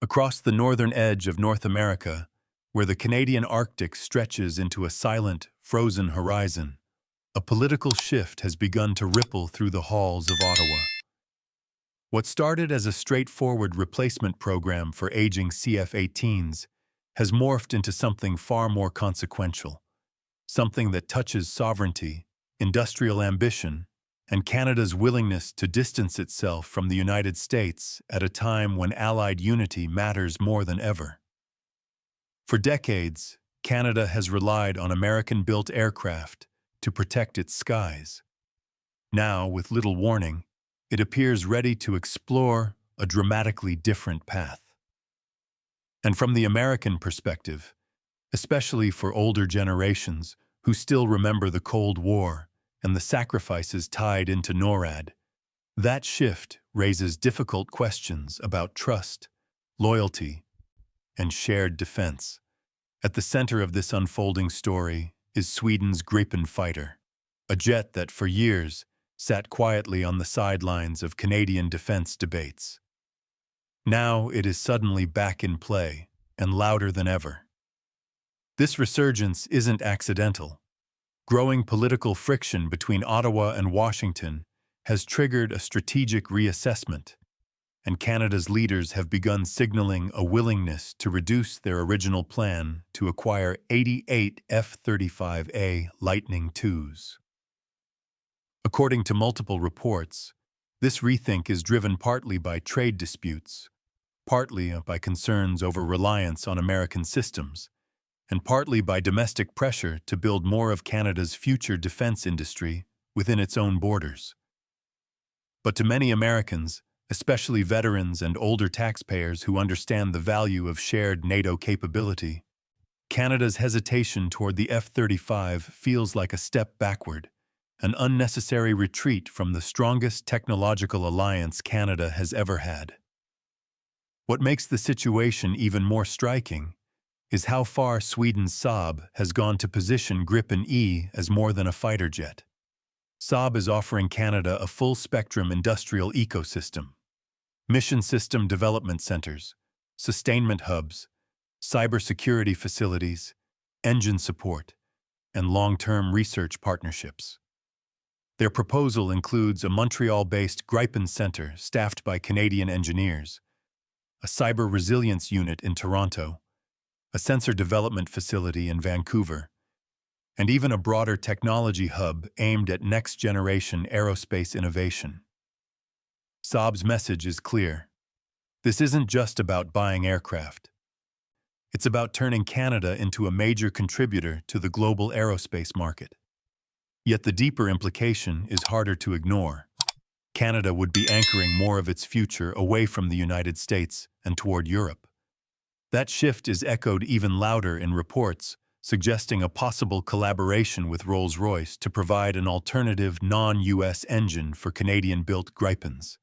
Across the northern edge of North America, where the Canadian Arctic stretches into a silent, frozen horizon, a political shift has begun to ripple through the halls of Ottawa. What started as a straightforward replacement program for aging CF-18s has morphed into something far more consequential, something that touches sovereignty, industrial ambition, and Canada's willingness to distance itself from the United States at a time when Allied unity matters more than ever. For decades, Canada has relied on American-built aircraft to protect its skies. Now, with little warning, it appears ready to explore a dramatically different path. And from the American perspective, especially for older generations who still remember the Cold War and the sacrifices tied into NORAD, that shift raises difficult questions about trust, loyalty, and shared defense. At the center of this unfolding story is Sweden's Gripen fighter, a jet that for years sat quietly on the sidelines of Canadian defense debates. Now it is suddenly back in play and louder than ever. This resurgence isn't accidental. Growing political friction between Ottawa and Washington has triggered a strategic reassessment, and Canada's leaders have begun signaling a willingness to reduce their original plan to acquire 88 F-35A Lightning IIs. According to multiple reports, this rethink is driven partly by trade disputes, partly by concerns over reliance on American systems, and partly by domestic pressure to build more of Canada's future defense industry within its own borders. But to many Americans, especially veterans and older taxpayers who understand the value of shared NATO capability, Canada's hesitation toward the F-35 feels like a step backward, an unnecessary retreat from the strongest technological alliance Canada has ever had. What makes the situation even more striking is how far Sweden's Saab has gone to position Gripen E as more than a fighter jet. Saab is offering Canada a full-spectrum industrial ecosystem: mission system development centers, sustainment hubs, cybersecurity facilities, engine support, and long-term research partnerships. Their proposal includes a Montreal-based Gripen Center staffed by Canadian engineers, a cyber resilience unit in Toronto, a sensor development facility in Vancouver, and even a broader technology hub aimed at next-generation aerospace innovation. Saab's message is clear. This isn't just about buying aircraft. It's about turning Canada into a major contributor to the global aerospace market. Yet the deeper implication is harder to ignore. Canada would be anchoring more of its future away from the United States and toward Europe. That shift is echoed even louder in reports, suggesting a possible collaboration with Rolls-Royce to provide an alternative non-US engine for Canadian-built Gripens.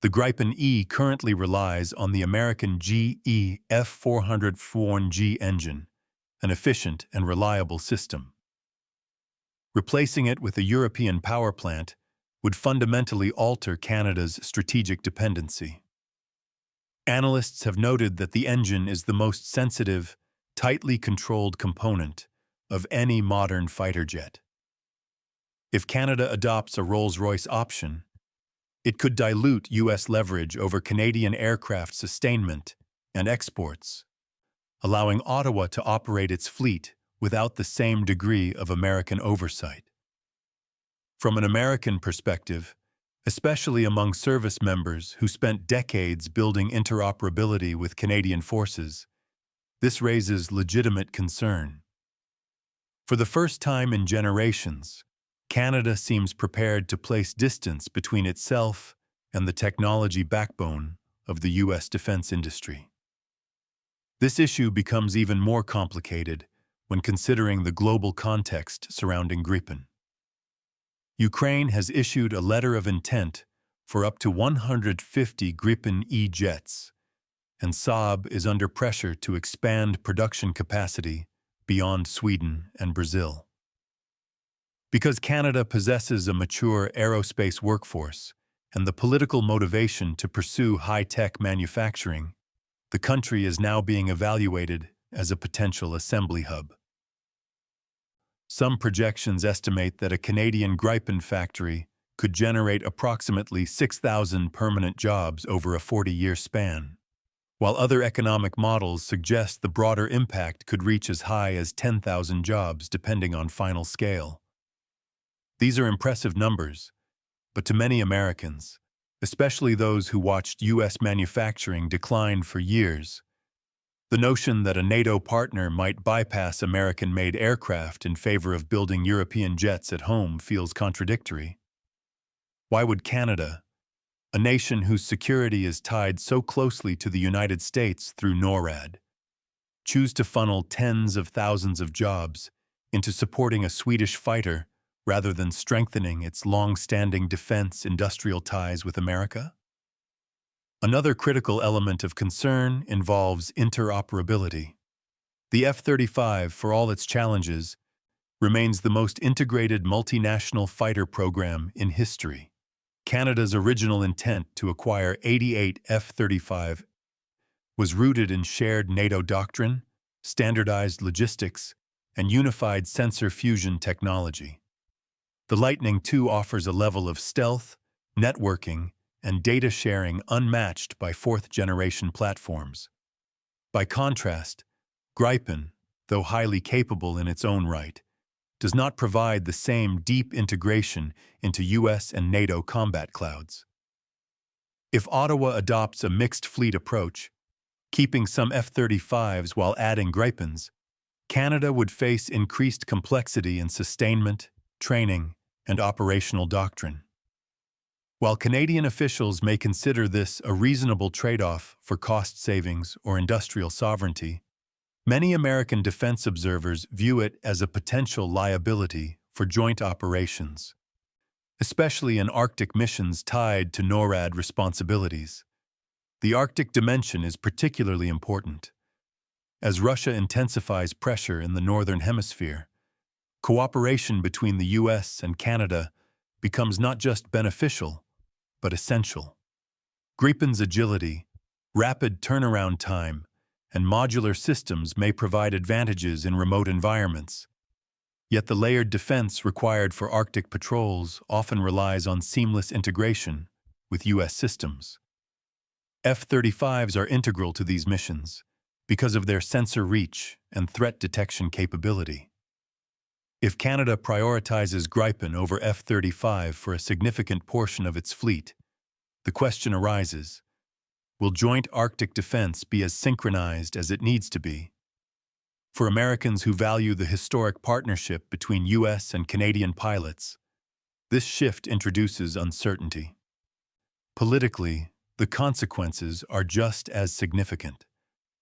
The Gripen E currently relies on the American GE F400-4G engine, an efficient and reliable system. Replacing it with a European power plant would fundamentally alter Canada's strategic dependency. Analysts have noted that the engine is the most sensitive, tightly controlled component of any modern fighter jet. If Canada adopts a Rolls-Royce option, it could dilute U.S. leverage over Canadian aircraft sustainment and exports, allowing Ottawa to operate its fleet without the same degree of American oversight. From an American perspective, especially among service members who spent decades building interoperability with Canadian forces, this raises legitimate concern. For the first time in generations, Canada seems prepared to place distance between itself and the technology backbone of the U.S. defense industry. This issue becomes even more complicated when considering the global context surrounding Gripen. Ukraine has issued a letter of intent for up to 150 Gripen E jets, and Saab is under pressure to expand production capacity beyond Sweden and Brazil. Because Canada possesses a mature aerospace workforce and the political motivation to pursue high-tech manufacturing, the country is now being evaluated as a potential assembly hub. Some projections estimate that a Canadian Gripen factory could generate approximately 6,000 permanent jobs over a 40-year span, while other economic models suggest the broader impact could reach as high as 10,000 jobs depending on final scale. These are impressive numbers, but to many Americans, especially those who watched U.S. manufacturing decline for years, the notion that a NATO partner might bypass American-made aircraft in favor of building European jets at home feels contradictory. Why would Canada, a nation whose security is tied so closely to the United States through NORAD, choose to funnel tens of thousands of jobs into supporting a Swedish fighter rather than strengthening its long-standing defense industrial ties with America? Another critical element of concern involves interoperability. The F-35, for all its challenges, remains the most integrated multinational fighter program in history. Canada's original intent to acquire 88 F-35 was rooted in shared NATO doctrine, standardized logistics, and unified sensor fusion technology. The Lightning II offers a level of stealth, networking, and data sharing unmatched by fourth-generation platforms. By contrast, Gripen, though highly capable in its own right, does not provide the same deep integration into US and NATO combat clouds. If Ottawa adopts a mixed fleet approach, keeping some F-35s while adding Gripens, Canada would face increased complexity in sustainment, training, and operational doctrine. While Canadian officials may consider this a reasonable trade-off for cost savings or industrial sovereignty, many American defense observers view it as a potential liability for joint operations, especially in Arctic missions tied to NORAD responsibilities. The Arctic dimension is particularly important. As Russia intensifies pressure in the Northern Hemisphere, cooperation between the US and Canada becomes not just beneficial, but essential. Gripen's agility, rapid turnaround time, and modular systems may provide advantages in remote environments. Yet the layered defense required for Arctic patrols often relies on seamless integration with U.S. systems. F-35s are integral to these missions because of their sensor reach and threat detection capability. If Canada prioritizes Gripen over F-35 for a significant portion of its fleet, the question arises, will joint Arctic defense be as synchronized as it needs to be? For Americans who value the historic partnership between U.S. and Canadian pilots, this shift introduces uncertainty. Politically, the consequences are just as significant.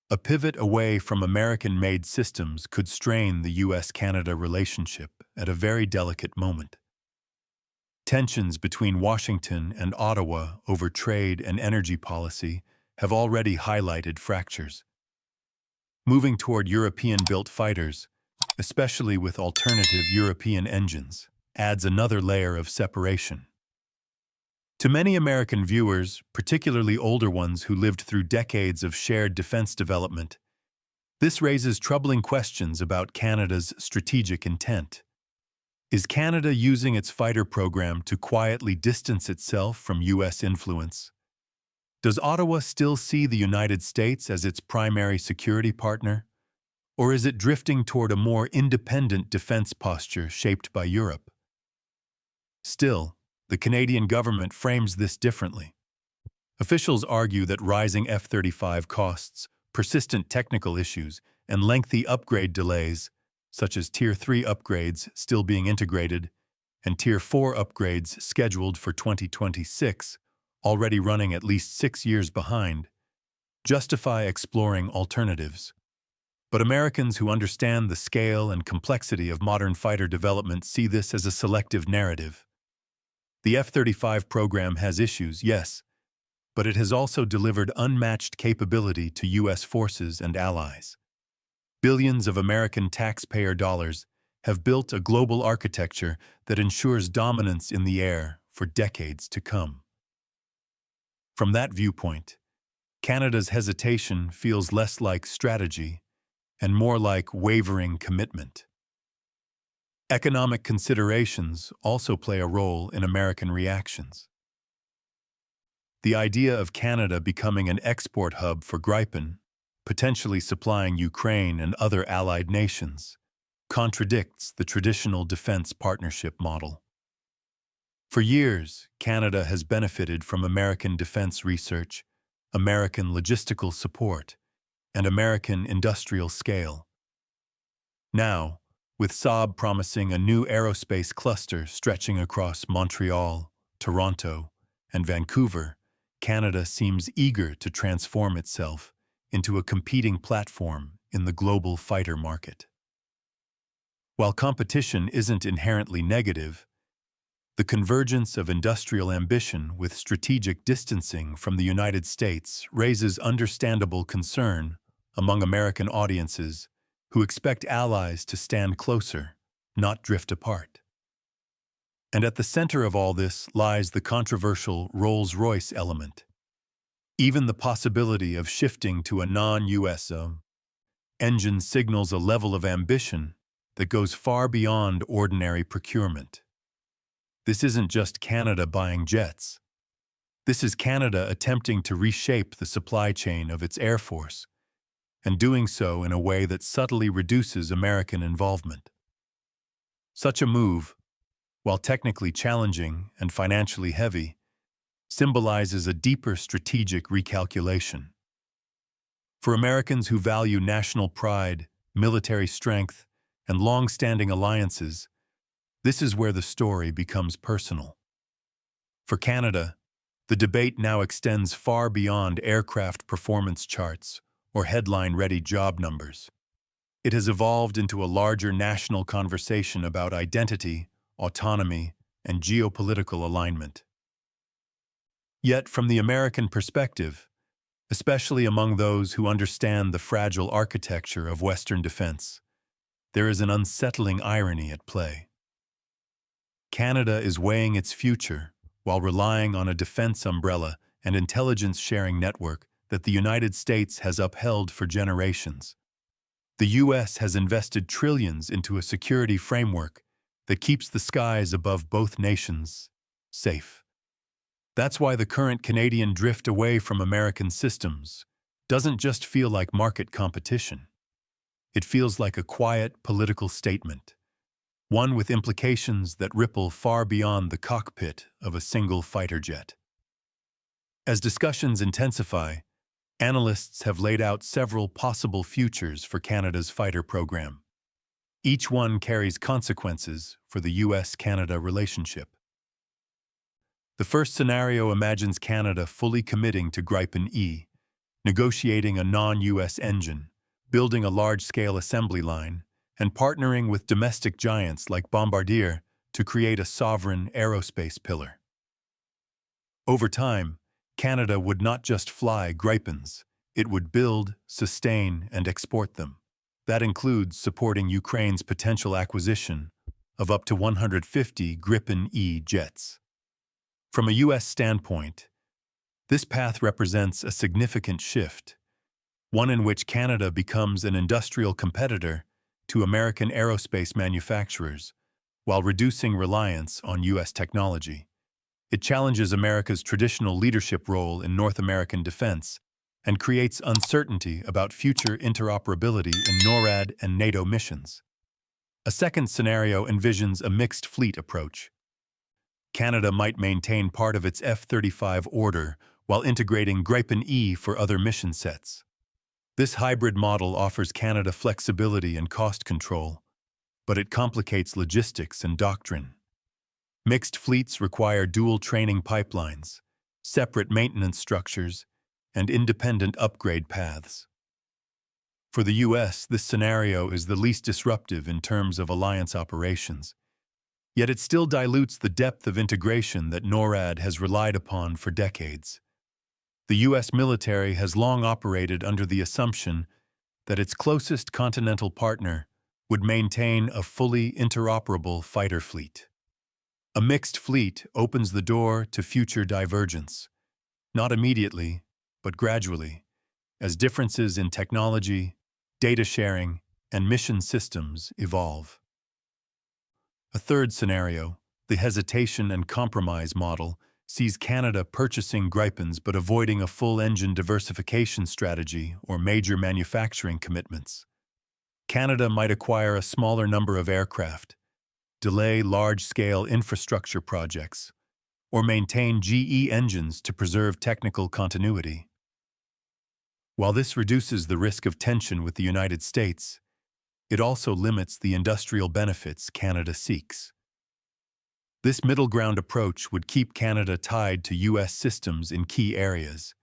A pivot away from American-made systems could strain the U.S.-Canada relationship at a very delicate moment. Tensions between Washington and Ottawa over trade and energy policy have already highlighted fractures. Moving toward European-built fighters, especially with alternative European engines, adds another layer of separation. To many American viewers, particularly older ones who lived through decades of shared defense development, this raises troubling questions about Canada's strategic intent. Is Canada using its fighter program to quietly distance itself from U.S. influence? Does Ottawa still see the United States as its primary security partner? Or is it drifting toward a more independent defense posture shaped by Europe? Still, the Canadian government frames this differently. Officials argue that rising F-35 costs, persistent technical issues, and lengthy upgrade delays, such as Tier 3 upgrades still being integrated and Tier 4 upgrades scheduled for 2026, already running at least 6 years behind, justify exploring alternatives. But Americans who understand the scale and complexity of modern fighter development see this as a selective narrative. The F-35 program has issues, yes, but it has also delivered unmatched capability to U.S. forces and allies. Billions of American taxpayer dollars have built a global architecture that ensures dominance in the air for decades to come. From that viewpoint, Canada's hesitation feels less like strategy and more like wavering commitment. Economic considerations also play a role in American reactions. The idea of Canada becoming an export hub for Gripen, potentially supplying Ukraine and other allied nations, contradicts the traditional defense partnership model. For years, Canada has benefited from American defense research, American logistical support, and American industrial scale. Now, with Saab promising a new aerospace cluster stretching across Montreal, Toronto, and Vancouver, Canada seems eager to transform itself into a competing platform in the global fighter market. While competition isn't inherently negative, the convergence of industrial ambition with strategic distancing from the United States raises understandable concern among American audiences who expect allies to stand closer, not drift apart. And at the center of all this lies the controversial Rolls-Royce element. Even the possibility of shifting to a non-US engine signals a level of ambition that goes far beyond ordinary procurement. This isn't just Canada buying jets. This is Canada attempting to reshape the supply chain of its Air Force, and doing so in a way that subtly reduces American involvement. Such a move, while technically challenging and financially heavy, symbolizes a deeper strategic recalculation. For Americans who value national pride, military strength, and long-standing alliances, this is where the story becomes personal. For Canada, the debate now extends far beyond aircraft performance charts or headline-ready job numbers. It has evolved into a larger national conversation about identity, autonomy, and geopolitical alignment. Yet, from the American perspective, especially among those who understand the fragile architecture of Western defense, there is an unsettling irony at play. Canada is weighing its future while relying on a defense umbrella and intelligence-sharing network that the United States has upheld for generations. The U.S. has invested trillions into a security framework that keeps the skies above both nations safe. That's why the current Canadian drift away from American systems doesn't just feel like market competition. It feels like a quiet political statement, one with implications that ripple far beyond the cockpit of a single fighter jet. As discussions intensify, analysts have laid out several possible futures for Canada's fighter program. Each one carries consequences for the U.S.-Canada relationship. The first scenario imagines Canada fully committing to Gripen E, negotiating a non-U.S. engine, building a large-scale assembly line, and partnering with domestic giants like Bombardier to create a sovereign aerospace pillar. Over time, Canada would not just fly Gripens, it would build, sustain, and export them. That includes supporting Ukraine's potential acquisition of up to 150 Gripen E jets. From a U.S. standpoint, this path represents a significant shift, one in which Canada becomes an industrial competitor to American aerospace manufacturers while reducing reliance on U.S. technology. It challenges America's traditional leadership role in North American defense and creates uncertainty about future interoperability in NORAD and NATO missions. A second scenario envisions a mixed fleet approach. Canada might maintain part of its F-35 order while integrating Gripen E for other mission sets. This hybrid model offers Canada flexibility and cost control, but it complicates logistics and doctrine. Mixed fleets require dual training pipelines, separate maintenance structures, and independent upgrade paths. For the U.S., this scenario is the least disruptive in terms of alliance operations. Yet it still dilutes the depth of integration that NORAD has relied upon for decades. The U.S. military has long operated under the assumption that its closest continental partner would maintain a fully interoperable fighter fleet. A mixed fleet opens the door to future divergence, not immediately, but gradually, as differences in technology, data sharing, and mission systems evolve. A third scenario, the hesitation and compromise model, sees Canada purchasing Gripens but avoiding a full engine diversification strategy or major manufacturing commitments. Canada might acquire a smaller number of aircraft, delay large-scale infrastructure projects, or maintain GE engines to preserve technical continuity. While this reduces the risk of tension with the United States, it also limits the industrial benefits Canada seeks. This middle ground approach would keep Canada tied to U.S. systems in key areas,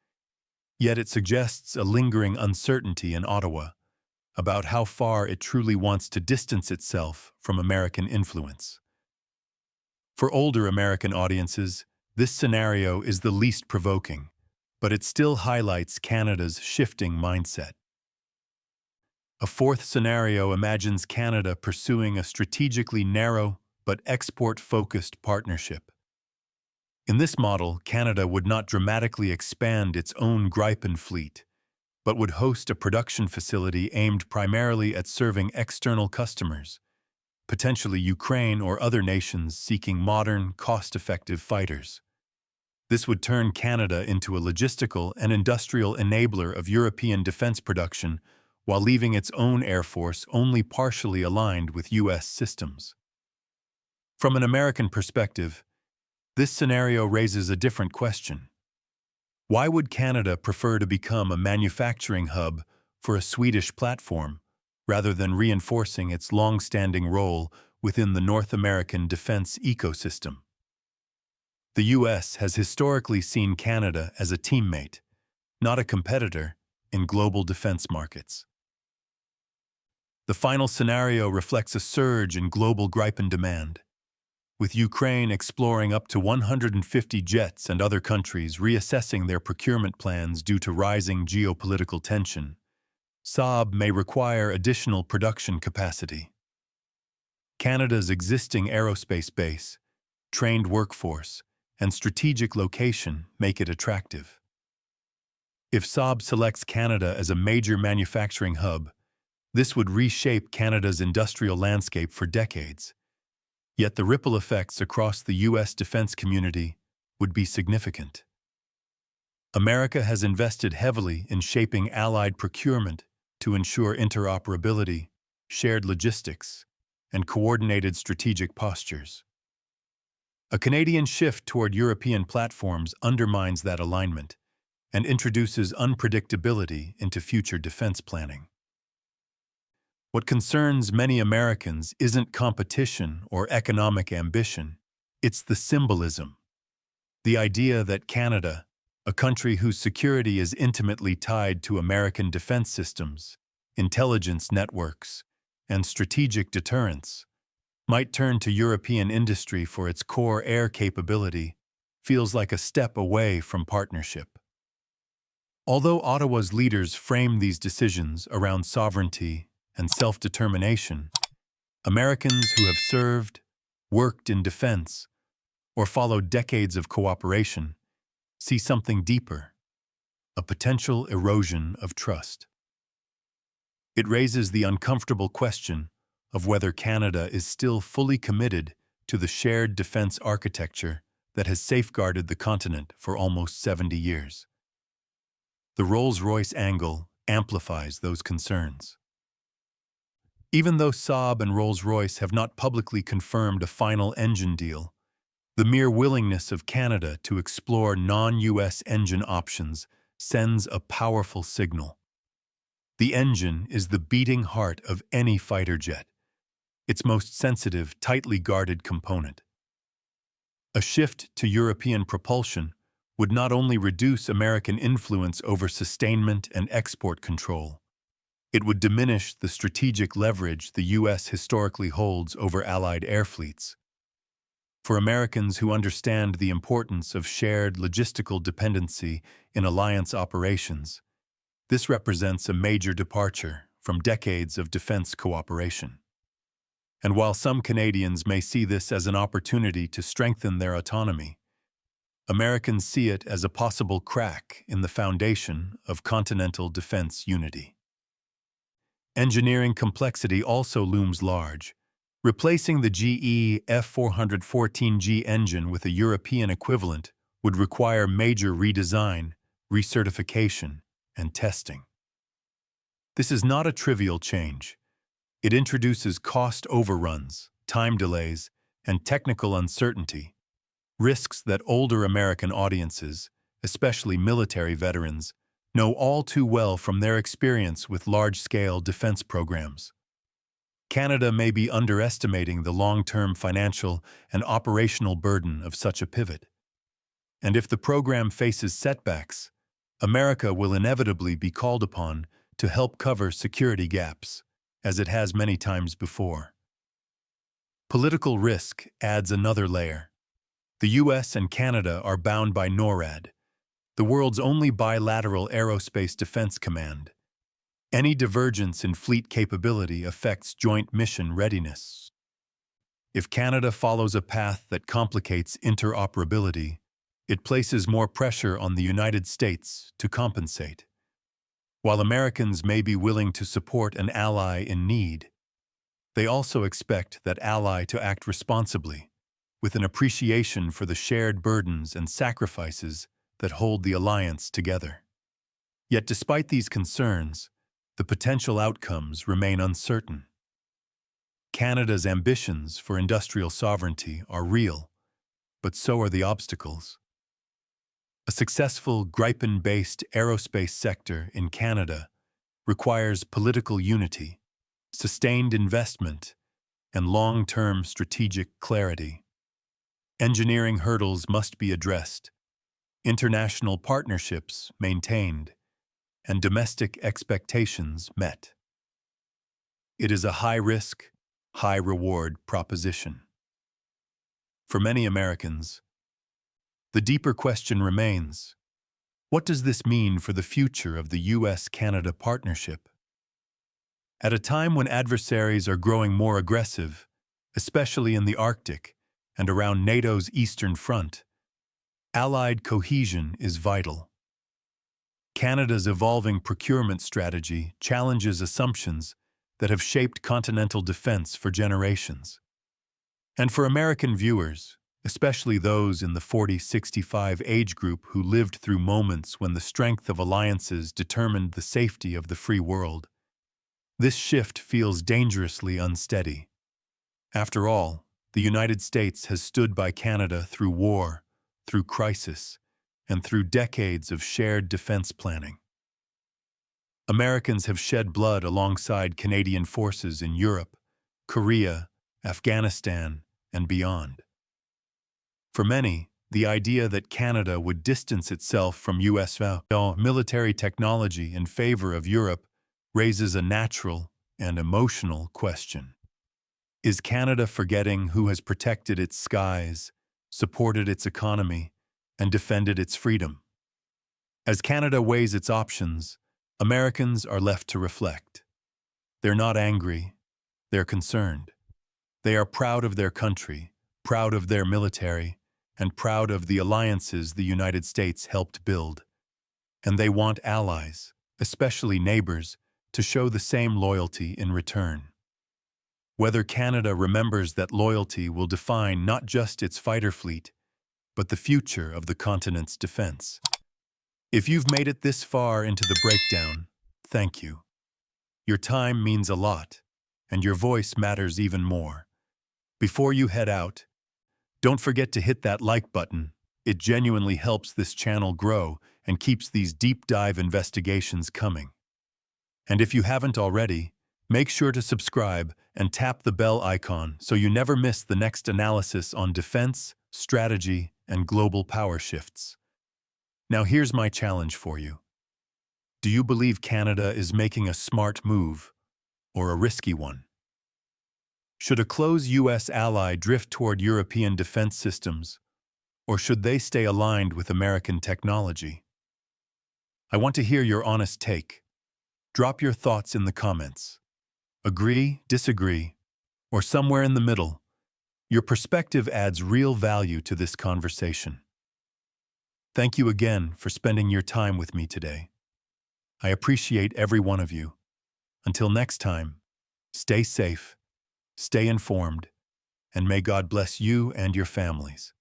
yet it suggests a lingering uncertainty in Ottawa about how far it truly wants to distance itself from American influence. For older American audiences, this scenario is the least provoking, but it still highlights Canada's shifting mindset. A fourth scenario imagines Canada pursuing a strategically narrow but export-focused partnership. In this model, Canada would not dramatically expand its own Gripen fleet, but would host a production facility aimed primarily at serving external customers, potentially Ukraine or other nations seeking modern, cost-effective fighters. This would turn Canada into a logistical and industrial enabler of European defense production while leaving its own air force only partially aligned with U.S. systems. From an American perspective, this scenario raises a different question. Why would Canada prefer to become a manufacturing hub for a Swedish platform rather than reinforcing its long-standing role within the North American defense ecosystem? The U.S. has historically seen Canada as a teammate, not a competitor, in global defense markets. The final scenario reflects a surge in global Gripen demand, with Ukraine exploring up to 150 jets and other countries reassessing their procurement plans due to rising geopolitical tension. Saab may require additional production capacity. Canada's existing aerospace base, trained workforce, and strategic location make it attractive. If Saab selects Canada as a major manufacturing hub, this would reshape Canada's industrial landscape for decades. Yet the ripple effects across the U.S. defense community would be significant. America has invested heavily in shaping allied procurement to ensure interoperability, shared logistics, and coordinated strategic postures. A Canadian shift toward European platforms undermines that alignment and introduces unpredictability into future defense planning. What concerns many Americans isn't competition or economic ambition, it's the symbolism. The idea that Canada, a country whose security is intimately tied to American defense systems, intelligence networks, and strategic deterrence, might turn to European industry for its core air capability, feels like a step away from partnership. Although Ottawa's leaders frame these decisions around sovereignty and self-determination, Americans who have served, worked in defense, or followed decades of cooperation see something deeper, a potential erosion of trust. It raises the uncomfortable question of whether Canada is still fully committed to the shared defense architecture that has safeguarded the continent for almost 70 years. The Rolls-Royce angle amplifies those concerns. Even though Saab and Rolls-Royce have not publicly confirmed a final engine deal, the mere willingness of Canada to explore non-U.S. engine options sends a powerful signal. The engine is the beating heart of any fighter jet, its most sensitive, tightly guarded component. A shift to European propulsion would not only reduce American influence over sustainment and export control, it would diminish the strategic leverage the U.S. historically holds over Allied air fleets. For Americans who understand the importance of shared logistical dependency in alliance operations, this represents a major departure from decades of defense cooperation. And while some Canadians may see this as an opportunity to strengthen their autonomy, Americans see it as a possible crack in the foundation of continental defense unity. Engineering complexity also looms large. Replacing the GE F414G engine with a European equivalent would require major redesign, recertification, and testing. This is not a trivial change. It introduces cost overruns, time delays, and technical uncertainty, risks that older American audiences, especially military veterans, know all too well from their experience with large-scale defense programs. Canada may be underestimating the long-term financial and operational burden of such a pivot. And if the program faces setbacks, America will inevitably be called upon to help cover security gaps, as it has many times before. Political risk adds another layer. The US and Canada are bound by NORAD, the world's only bilateral aerospace defense command. Any divergence in fleet capability affects joint mission readiness. If Canada follows a path that complicates interoperability, it places more pressure on the United States to compensate. While Americans may be willing to support an ally in need, they also expect that ally to act responsibly, with an appreciation for the shared burdens and sacrifices that hold the alliance together. Yet despite these concerns, the potential outcomes remain uncertain. Canada's ambitions for industrial sovereignty are real, but so are the obstacles. A successful Gripen-based aerospace sector in Canada requires political unity, sustained investment, and long-term strategic clarity. Engineering hurdles must be addressed, international partnerships maintained, and domestic expectations met. It is a high-risk, high-reward proposition. For many Americans, the deeper question remains, what does this mean for the future of the US-Canada partnership? At a time when adversaries are growing more aggressive, especially in the Arctic and around NATO's Eastern Front, allied cohesion is vital. Canada's evolving procurement strategy challenges assumptions that have shaped continental defense for generations. And for American viewers, especially those in the 40-65 age group who lived through moments when the strength of alliances determined the safety of the free world, this shift feels dangerously unsteady. After all, the United States has stood by Canada through war, through crisis, and through decades of shared defense planning. Americans have shed blood alongside Canadian forces in Europe, Korea, Afghanistan, and beyond. For many, the idea that Canada would distance itself from US military technology in favor of Europe raises a natural and emotional question. Is Canada forgetting who has protected its skies, supported its economy, and defended its freedom? As Canada weighs its options, Americans are left to reflect. They're not angry, they're concerned. They are proud of their country, proud of their military, and proud of the alliances the United States helped build. And they want allies, especially neighbors, to show the same loyalty in return. Whether Canada remembers that loyalty will define not just its fighter fleet, but the future of the continent's defense. If you've made it this far into the breakdown, thank you. Your time means a lot, and your voice matters even more. Before you head out, don't forget to hit that like button. It genuinely helps this channel grow and keeps these deep dive investigations coming. And if you haven't already, make sure to subscribe and tap the bell icon so you never miss the next analysis on defense, strategy, and global power shifts. Now here's my challenge for you. Do you believe Canada is making a smart move or a risky one? Should a close US ally drift toward European defense systems, or should they stay aligned with American technology? I want to hear your honest take. Drop your thoughts in the comments. Agree, disagree, or somewhere in the middle. Your perspective adds real value to this conversation. Thank you again for spending your time with me today. I appreciate every one of you. Until next time, stay safe, stay informed, and may God bless you and your families.